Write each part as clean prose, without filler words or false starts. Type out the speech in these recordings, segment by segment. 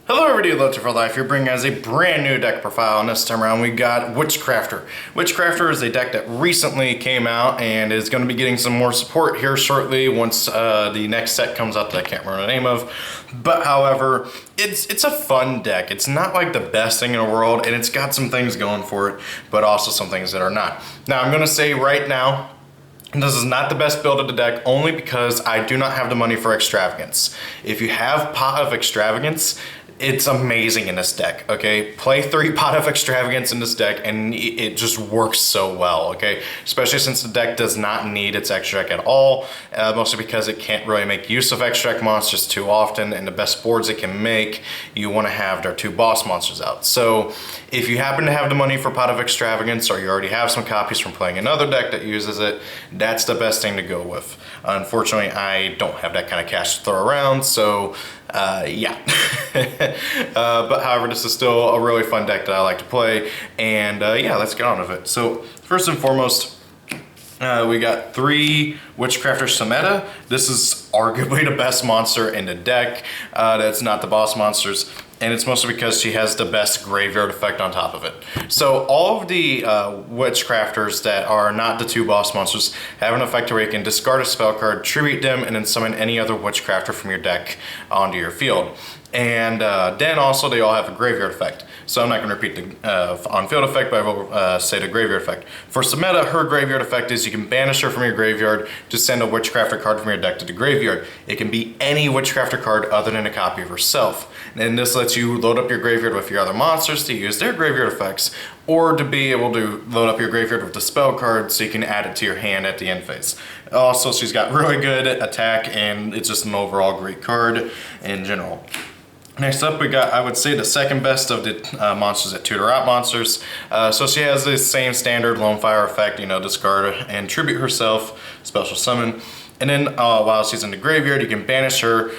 Hello everybody, Loader for Life here, bringing us a brand new deck profile, and this time around we got Witchcrafter. Witchcrafter is a deck that recently came out and is going to be getting some more support here shortly once the next set comes out that I can't remember the name of. But however, it's a fun deck. It's not like the best thing in the world, and it's got some things going for it, but also some things that are not. Now I'm going to say right now, this is not the best build of the deck only because I do not have the money for Extravagance. If you have Pot of Extravagance, it's amazing in this deck, okay? Play 3 Pot of Extravagance in this deck and it just works so well, okay? Especially since the deck does not need its extract at all, mostly because it can't really make use of extract monsters too often, and the best boards it can make, you wanna have their 2 boss monsters out. So if you happen to have the money for Pot of Extravagance, or you already have some copies from playing another deck that uses it, that's the best thing to go with. Unfortunately, I don't have that kind of cash to throw around, so yeah. But however, this is still a really fun deck that I like to play, and yeah, let's get on with it. So first and foremost, we got 3 Witchcrafter Sameta. This is arguably the best monster in the deck. That's not the boss monsters, and it's mostly because she has the best graveyard effect on top of it. So all of the Witchcrafters that are not the 2 boss monsters have an effect where you can discard a spell card, tribute them, and then summon any other Witchcrafter from your deck onto your field. And then also they all have a graveyard effect. So I'm not going to repeat the on-field effect, but I will say the graveyard effect. For Sameta, her graveyard effect is you can banish her from your graveyard to send a Witchcrafter card from your deck to the graveyard. It can be any Witchcrafter card other than a copy of herself. And this lets you load up your graveyard with your other monsters to use their graveyard effects, or to be able to load up your graveyard with the spell card so you can add it to your hand at the end phase. Also, she's got really good attack, and it's just an overall great card in general. Next up, we got, I would say, the second best of the monsters that tutor out monsters. So she has the same standard Lone Fire effect, you know, discard and tribute herself, special summon. And then while she's in the graveyard, you can banish her,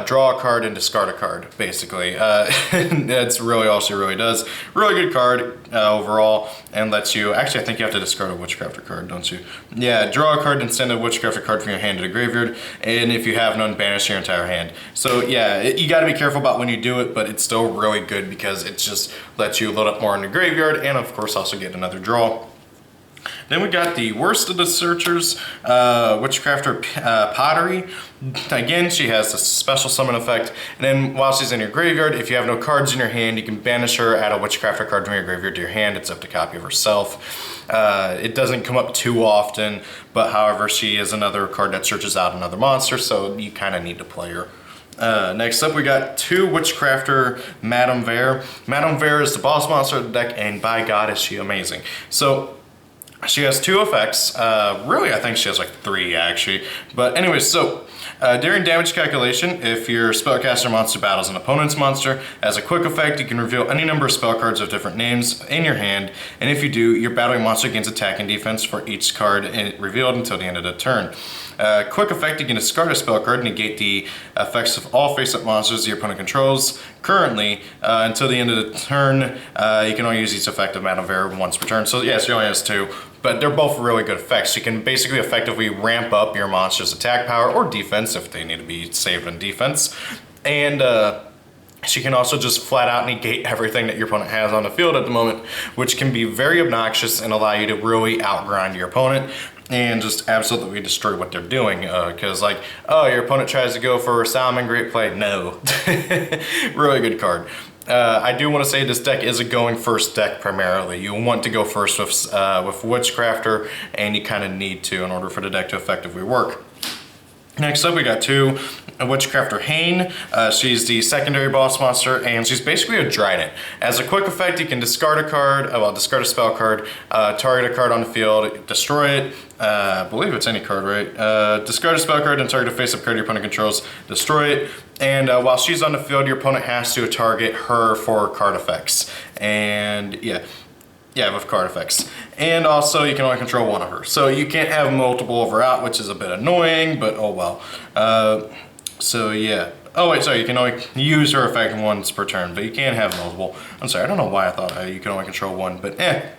draw a card, and discard a card, basically. That's really all she really does. Really good card overall, and lets you, actually I think you have to discard a Witchcrafter card, don't you? Yeah, draw a card and send a Witchcrafter card from your hand to the graveyard, and if you have none, banish your entire hand. So yeah, you gotta be careful about when you do it, but it's still really good because it just lets you load up more in the graveyard, and of course also get another draw. Then we got the worst of the searchers, Witchcrafter Pottery. Again, she has a special summon effect, and then while she's in your graveyard, if you have no cards in your hand, you can banish her, add a Witchcrafter card from your graveyard to your hand. It's up to copy of herself. It doesn't come up too often, but however, she is another card that searches out another monster, so you kind of need to play her. Next up, we got 2 Witchcrafter Madame Vare. Madame Vare is the boss monster of the deck, and by God is she amazing. So she has 2 effects. Really, I think she has like 3 actually. But anyways, so during damage calculation, if your spellcaster monster battles an opponent's monster, as a quick effect, you can reveal any number of spell cards of different names in your hand. And if you do, your battling monster gains attack and defense for each card revealed until the end of the turn. Quick effect, you can discard a spell card and negate the effects of all face-up monsters your opponent controls. Currently, until the end of the turn, you can only use each effect of Madame Vare once per turn. So yes, she only has 2, but they're both really good effects. You can basically effectively ramp up your monster's attack power or defense if they need to be saved in defense. And she can also just flat out negate everything that your opponent has on the field at the moment, which can be very obnoxious and allow you to really outgrind your opponent and just absolutely destroy what they're doing. Because like, oh, your opponent tries to go for Salmon, great play. No. Really good card. I do want to say this deck is a going first deck primarily. You want to go first with Witchcrafter, and you kind of need to in order for the deck to effectively work. Next up, we got 2 Witchcrafter Hane. She's the secondary boss monster, and she's basically a Trident. As a quick effect, you can discard a card, discard a spell card, target a card on the field, destroy it. I believe it's any card, right? Discard a spell card and target a face-up card your opponent controls, destroy it. And while she's on the field, your opponent has to target her for card effects. And yeah, with card effects. And also, you can only control 1 of her. So you can't have multiple of her out, which is a bit annoying, but oh well. So yeah. Oh wait, sorry, you can only use her effect once per turn, but you can't have multiple. I'm sorry, I don't know why I thought you could only control 1, but I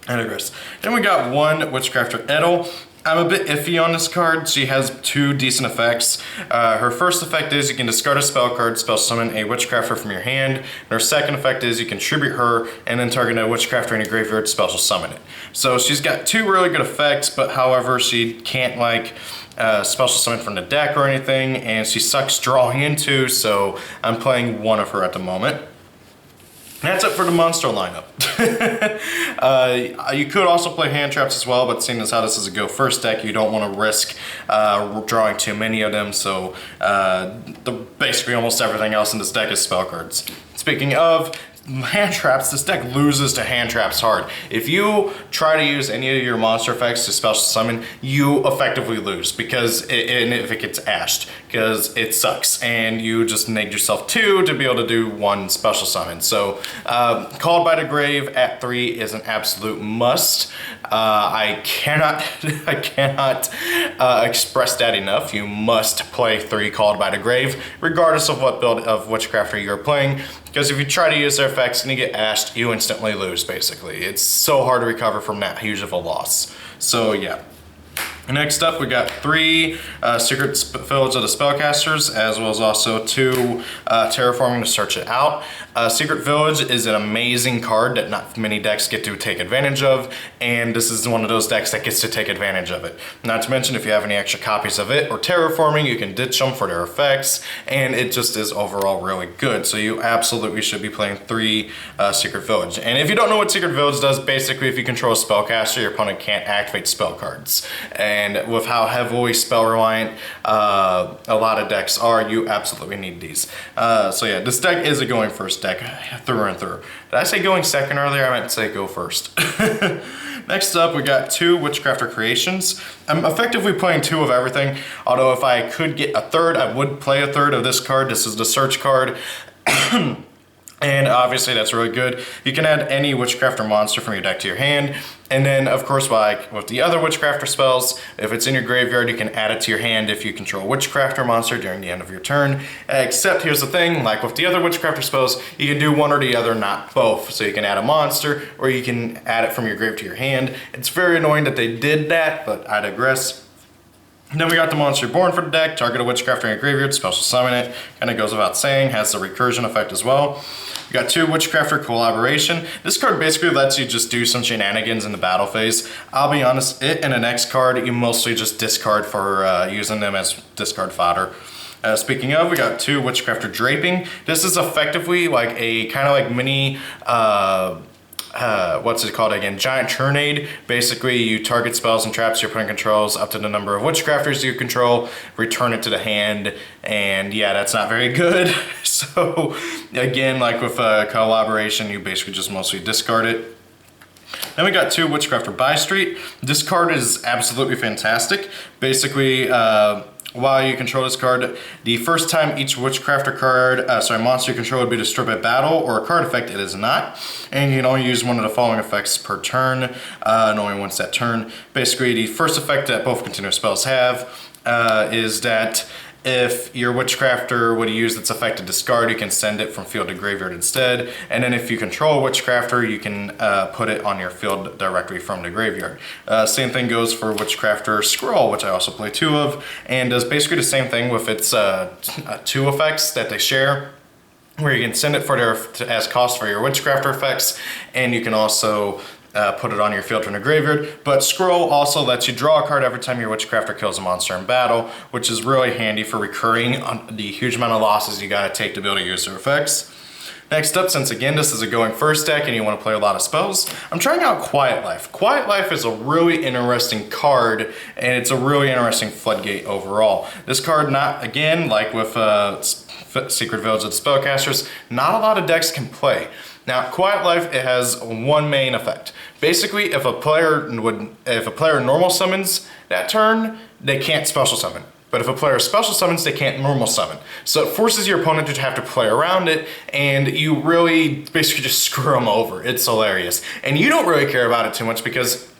digress. Then we got 1 Witchcrafter Edel. I'm a bit iffy on this card. She has 2 decent effects. Her first effect is you can discard a spell card, spell summon a Witchcrafter from your hand. And her second effect is you can tribute her and then target a Witchcrafter in your graveyard, special summon it. So she's got 2 really good effects, but however she can't like special summon from the deck or anything, and she sucks drawing into, so I'm playing 1 of her at the moment. That's it for the monster lineup. You could also play hand traps as well, but seeing as how this is a go first deck, you don't want to risk drawing too many of them, so basically almost everything else in this deck is spell cards. Speaking of hand traps, this deck loses to hand traps hard. If you try to use any of your monster effects to special summon, you effectively lose because if it gets ashed, because it sucks, and you just neg yourself 2 to be able to do 1 special summon. So Called by the Grave at 3 is an absolute must. I cannot express that enough. You must play 3 Called by the Grave, regardless of what build of Witchcrafter you're playing. Because if you try to use their effects and you get ashed, you instantly lose, basically. It's so hard to recover from that huge of a loss. So yeah. Next up, we got 3 Secret Village of the Spellcasters, as well as also 2 Terraforming to search it out. Secret Village is an amazing card that not many decks get to take advantage of, and this is one of those decks that gets to take advantage of it. Not to mention, if you have any extra copies of it or Terraforming, you can ditch them for their effects, and it just is overall really good. So you absolutely should be playing 3 Secret Village. And if you don't know what Secret Village does, basically if you control a spellcaster, your opponent can't activate spell cards. And with how heavily spell reliant a lot of decks are, you absolutely need these. So yeah, this deck is a going first deck through and through. Did I say going second earlier? I meant to say go first. Next up, we got 2 Witchcrafter creations. I'm effectively playing 2 of everything, although if I could get a third, I would play a third of this card. This is the search card. And obviously that's really good. You can add any Witchcrafter monster from your deck to your hand. And then, of course, like with the other Witchcrafter spells, if it's in your graveyard, you can add it to your hand if you control a Witchcrafter monster during the end of your turn. Except, here's the thing, like with the other Witchcrafter spells, you can do one or the other, not both. So you can add a monster, or you can add it from your grave to your hand. It's very annoying that they did that, but I digress. Then we got the Monster Born for the deck. Target a Witchcrafter in your graveyard, special summon it. Kind of goes without saying, has the recursion effect as well. We got 2 Witchcrafter Collaboration. This card basically lets you just do some shenanigans in the battle phase. I'll be honest, it and the next card, you mostly just discard for using them as discard fodder. Speaking of, we got 2 Witchcrafter Draping. This is effectively like a kind of like mini what's it called again? Giant Churnade. Basically, you target spells and traps your opponent controls up to the number of Witchcrafters you control, return it to the hand, and yeah, that's not very good. So, again, like with Collaboration, you basically just mostly discard it. Then we got 2 Witchcrafter Buy Street. This card is absolutely fantastic. Basically, while you control this card, the first time each Witchcrafter card, monster you control would be destroyed by battle or a card effect, it is not. And you can only use one of the following effects per turn, and only once that turn. Basically, the first effect that both continuous spells have is that if your Witchcrafter would use its effect to discard, you can send it from field to graveyard instead. And then if you control a Witchcrafter, you can put it on your field directly from the graveyard. Same thing goes for Witchcrafter Scroll, which I also play 2 of, and does basically the same thing with its 2 effects that they share, where you can send it for as cost for your Witchcrafter effects, and you can also put it on your field from the graveyard. But Scroll also lets you draw a card every time your Witchcrafter kills a monster in battle, which is really handy for recurring on the huge amount of losses you gotta take to be able to use their effects. Next up, since again this is a going first deck and you want to play a lot of spells, I'm trying out Quiet Life. Quiet Life is a really interesting card, and it's a really interesting floodgate overall. This card, not again like with Secret Village of the Spellcasters, not a lot of decks can play. Now, Quiet Life, it has one main effect. Basically, if a player normal summons that turn, they can't special summon. But if a player special summons, they can't normal summon. So it forces your opponent to have to play around it, and you really basically just screw them over. It's hilarious. And you don't really care about it too much because,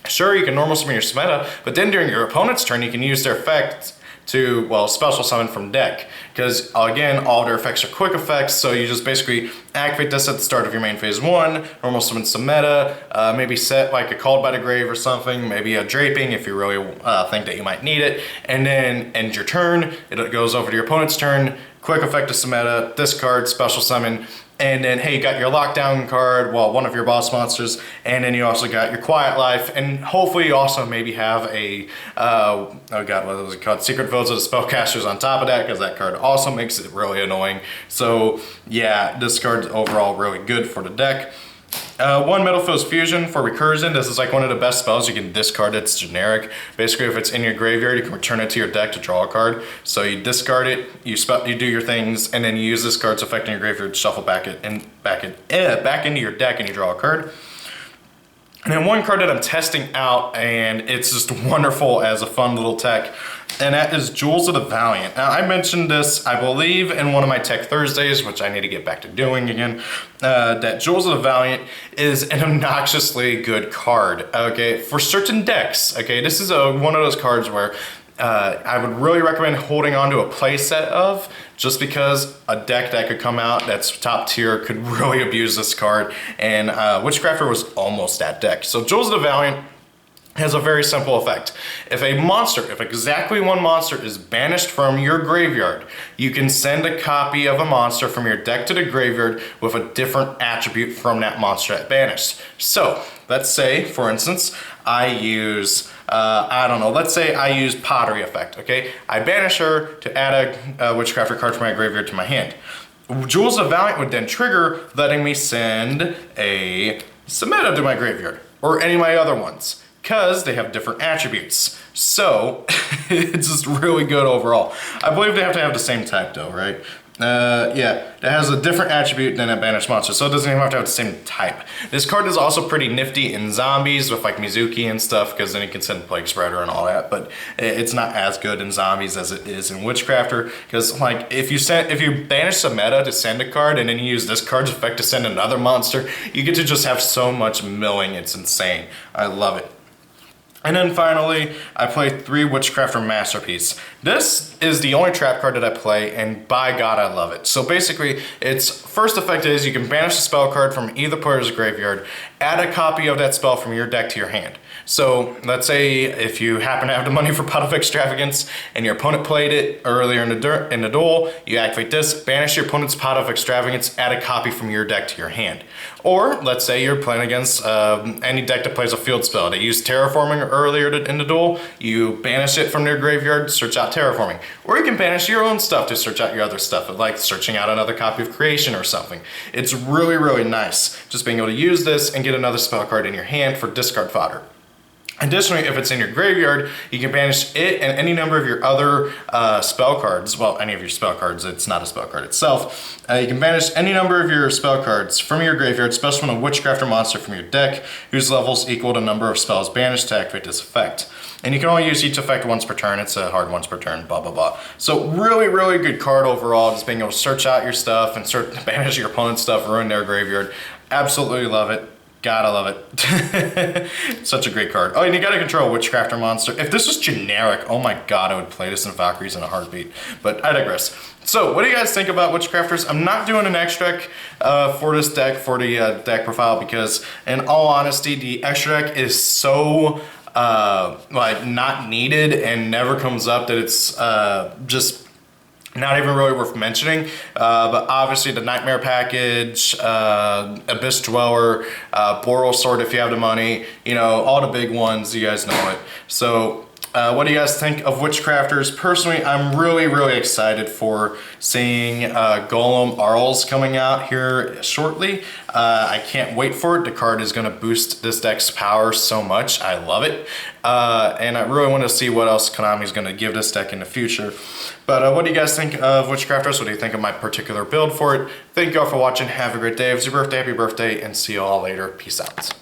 sure, you can normal summon your Smeta, but then during your opponent's turn, you can use their effect to, well, special summon from deck. Because again, all their effects are quick effects, so you just basically activate this at the start of your main phase 1, normal summon some meta, maybe set like a Called by the Grave or something, maybe a Draping if you really think that you might need it, and then end your turn, it goes over to your opponent's turn, quick effect to some meta, discard, special summon, and then, hey, you got your lockdown card, well, one of your boss monsters, and then you also got your Quiet Life, and hopefully you also maybe have a, oh god, what was it called? Secret Votes of the Spellcasters on top of that, because that card also makes it really annoying. So, yeah, this card's overall really good for the deck. One Metalfoes Fusion for Recursion. This is like one of the best spells. You can discard it, it's generic. Basically, if it's in your graveyard, you can return it to your deck to draw a card. So you discard it, you do your things, and then you use this card's effect in your graveyard to shuffle back into your deck, and you draw a card. And then one card that I'm testing out, and it's just wonderful as a fun little tech, and that is Jewels of the Valiant. Now, I mentioned this, I believe, in one of my Tech Thursdays, which I need to get back to doing again, that Jewels of the Valiant is an obnoxiously good card, okay, for certain decks, okay? This is one of those cards where I would really recommend holding on to a playset of, just because a deck that could come out that's top tier could really abuse this card, and Witchcrafter was almost that deck. So Jewels of the Valiant has a very simple effect. If exactly one monster is banished from your graveyard, you can send a copy of a monster from your deck to the graveyard with a different attribute from that monster that banished. So, let's say, for instance, I use, let's say I use Pottery Effect, okay? I banish her to add a Witchcrafter card from my graveyard to my hand. Jewels of Valiant would then trigger, letting me send a Sameta to my graveyard, or any of my other ones, because they have different attributes. So, it's just really good overall. I believe they have to have the same type though, right? Yeah, it has a different attribute than a banished monster, so it doesn't even have to have the same type. This card is also pretty nifty in zombies with like Mizuki and stuff, because then you can send Plague Spreader and all that, but it's not as good in zombies as it is in Witchcrafter, because like if you banish a meta to send a card and then you use this card's effect to send another monster, you get to just have so much milling, it's insane. I love it. And then finally, I play 3 Witchcrafter Masterpiece. This is the only trap card that I play, and by God, I love it. So basically, its first effect is you can banish a spell card from either player's graveyard, add a copy of that spell from your deck to your hand. So let's say if you happen to have the money for Pot of Extravagance and your opponent played it earlier in the duel, you activate this, banish your opponent's Pot of Extravagance, add a copy from your deck to your hand. Or let's say you're playing against any deck that plays a field spell. They use Terraforming earlier in the duel, you banish it from their graveyard, search out Terraforming. Or you can banish your own stuff to search out your other stuff, like searching out another copy of Creation or something. It's really, really nice just being able to use this and get another spell card in your hand for discard fodder. Additionally, if it's in your graveyard, you can banish it and any number of your other spell cards. Well, any of your spell cards, it's not a spell card itself. You can banish any number of your spell cards from your graveyard, especially when a Witchcrafter monster from your deck, whose levels equal the number of spells banished to activate this effect. And you can only use each effect once per turn. It's a hard once per turn, blah, blah, blah. So really, really good card overall, just being able to search out your stuff and banish your opponent's stuff, ruin their graveyard. Absolutely love it. Gotta love it. Such a great card. Oh, and you gotta control a Witchcrafter monster. If this was generic, oh my god, I would play this in Valkyries in a heartbeat. But I digress. So, what do you guys think about Witchcrafters? I'm not doing an extra deck for this deck, for the deck profile, because in all honesty, the extra deck is so like not needed and never comes up that it's just not even really worth mentioning, but obviously the Nightmare Package, Abyss Dweller, Boral Sword if you have the money, you know, all the big ones, you guys know it. So, what do you guys think of Witchcrafters? Personally, I'm really, really excited for seeing Golem Arls coming out here shortly. I can't wait for it. The card is going to boost this deck's power so much. I love it. And I really want to see what else Konami's going to give this deck in the future. But what do you guys think of Witchcrafters? What do you think of my particular build for it? Thank you all for watching. Have a great day. If it's your birthday, happy birthday, and see you all later. Peace out.